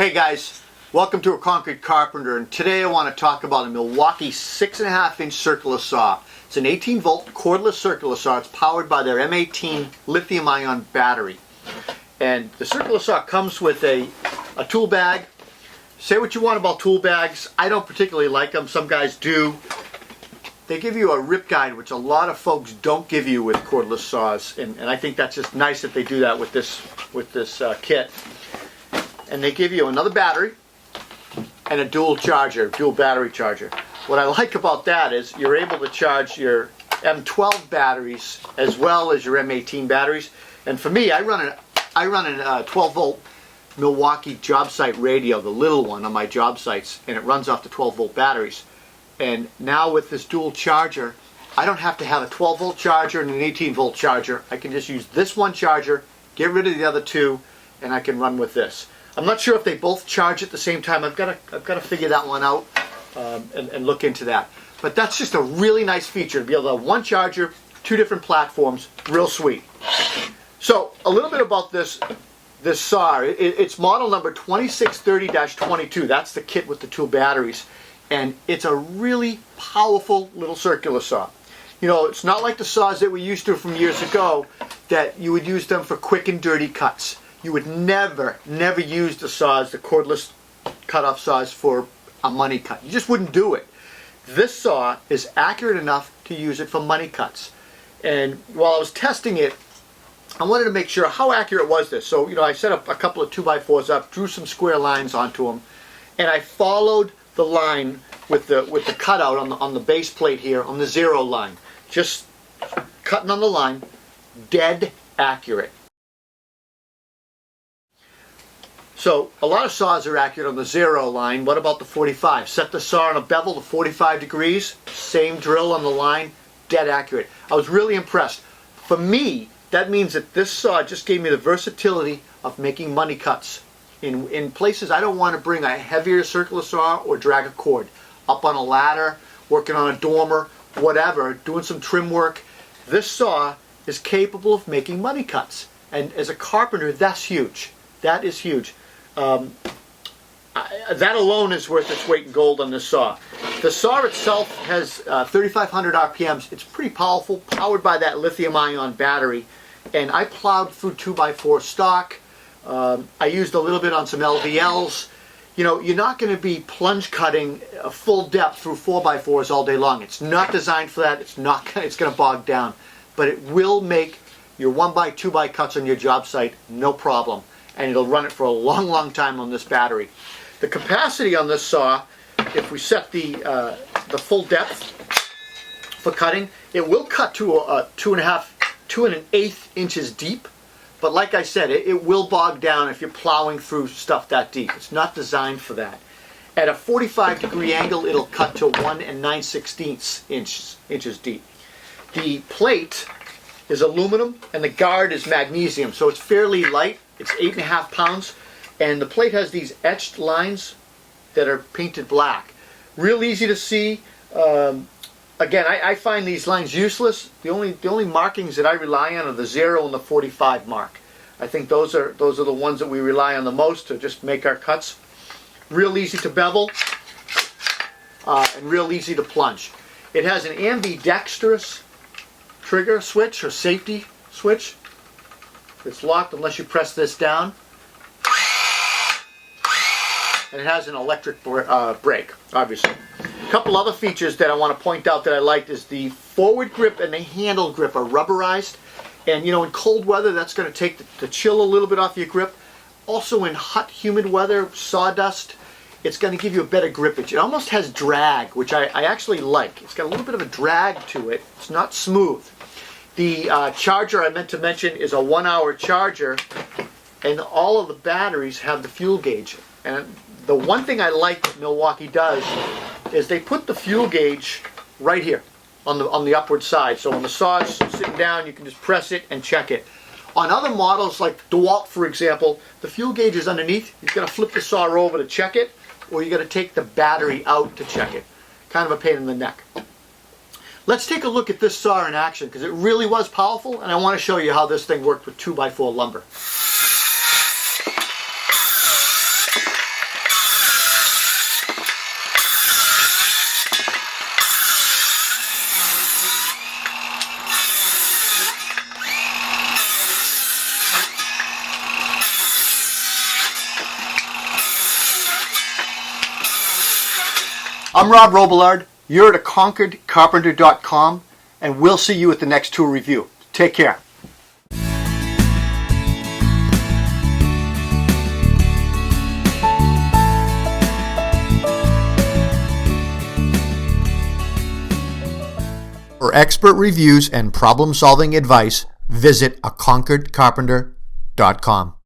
Hey guys, welcome to A Concrete Carpenter, and today I want to talk about a Milwaukee 6.5-inch circular saw. It's an 18-volt cordless circular saw. It's powered by their M18 lithium-ion battery. And the circular saw comes with a tool bag. Say what you want about tool bags. I don't particularly like them. Some guys do. They give you a rip guide, which a lot of folks don't give you with cordless saws, and I think that's just nice that they do that with this kit. And they give you another battery and a dual battery charger. What I like about that is you're able to charge your M12 batteries as well as your M18 batteries. And for me, I run a 12-volt Milwaukee job site radio, the little one on my job sites, and it runs off the 12-volt batteries. And now with this dual charger, I don't have to have a 12-volt charger and an 18-volt charger. I can just use this one charger, get rid of the other two, and I can run with this. I'm not sure if they both charge at the same time. I've got to figure that one out and look into that. But that's just a really nice feature to be able to have one charger, two different platforms, real sweet. So a little bit about this saw. It's model number 2630-22. That's the kit with the two batteries. And it's a really powerful little circular saw. You know, it's not like the saws that we used to from years ago that you would use them for quick and dirty cuts. You would never use the saws, the cordless cut-off saws, for a money cut. You just wouldn't do it. This saw is accurate enough to use it for money cuts. And while I was testing it, I wanted to make sure how accurate was this. So, you know, I set up a couple of 2x4s up, drew some square lines onto them, and I followed the line with the cutout on the base plate here on the 0 line. Just cutting on the line, dead accurate. So a lot of saws are accurate on the 0 line. What about the 45? Set the saw on a bevel to 45 degrees, same drill on the line, dead accurate. I was really impressed. For me, that means that this saw just gave me the versatility of making money cuts. In places I don't want to bring a heavier circular saw or drag a cord. Up on a ladder, working on a dormer, whatever, doing some trim work. This saw is capable of making money cuts. And as a carpenter, that's huge. That is huge. That alone is worth its weight in gold on this saw. The saw itself has 3,500 RPMs. It's pretty powerful, powered by that lithium-ion battery. And I plowed through 2x4 stock. I used a little bit on some LVLs. You know, you're not going to be plunge cutting a full depth through 4x4s all day long. It's not designed for that. It's going to bog down. But it will make your 1x, 2x cuts on your job site no problem. And it'll run it for a long time on this battery. The capacity on this saw, if we set the full depth for cutting, it will cut to 2 1/8 inches deep. But like I said, it will bog down if you're plowing through stuff that deep. It's not designed for that. At a 45-degree angle, it'll cut to 1 9/16 inches deep. The plate is aluminum and the guard is magnesium, so it's fairly light. It's 8.5 pounds, and the plate has these etched lines that are painted black. Real easy to see. Again, I find these lines useless. The only markings that I rely on are the 0 and the 45 mark. I think those are the ones that we rely on the most to just make our cuts. Real easy to bevel and real easy to plunge. It has an ambidextrous trigger switch or safety switch. It's locked unless you press this down. And it has an electric brake, obviously. A couple other features that I want to point out that I liked is the forward grip and the handle grip are rubberized. And you know, in cold weather, that's going to take the chill a little bit off your grip. Also in hot, humid weather, sawdust, it's going to give you a better grippage. It almost has drag, which I actually like. It's got a little bit of a drag to it. It's not smooth. The charger I meant to mention is a 1-hour charger, and all of the batteries have the fuel gauge. And the one thing I like that Milwaukee does is they put the fuel gauge right here on the upward side. So when the saw is sitting down, you can just press it and check it. On other models like DeWalt, for example, the fuel gauge is underneath. You've got to flip the saw over to check it, or you got to take the battery out to check it. Kind of a pain in the neck. Let's take a look at this saw in action because it really was powerful, and I want to show you how this thing worked with 2x4 lumber. I'm Rob Robillard. You're at conqueredcarpenter.com, and we'll see you at the next tool review. Take care. For expert reviews and problem-solving advice, visit conqueredcarpenter.com.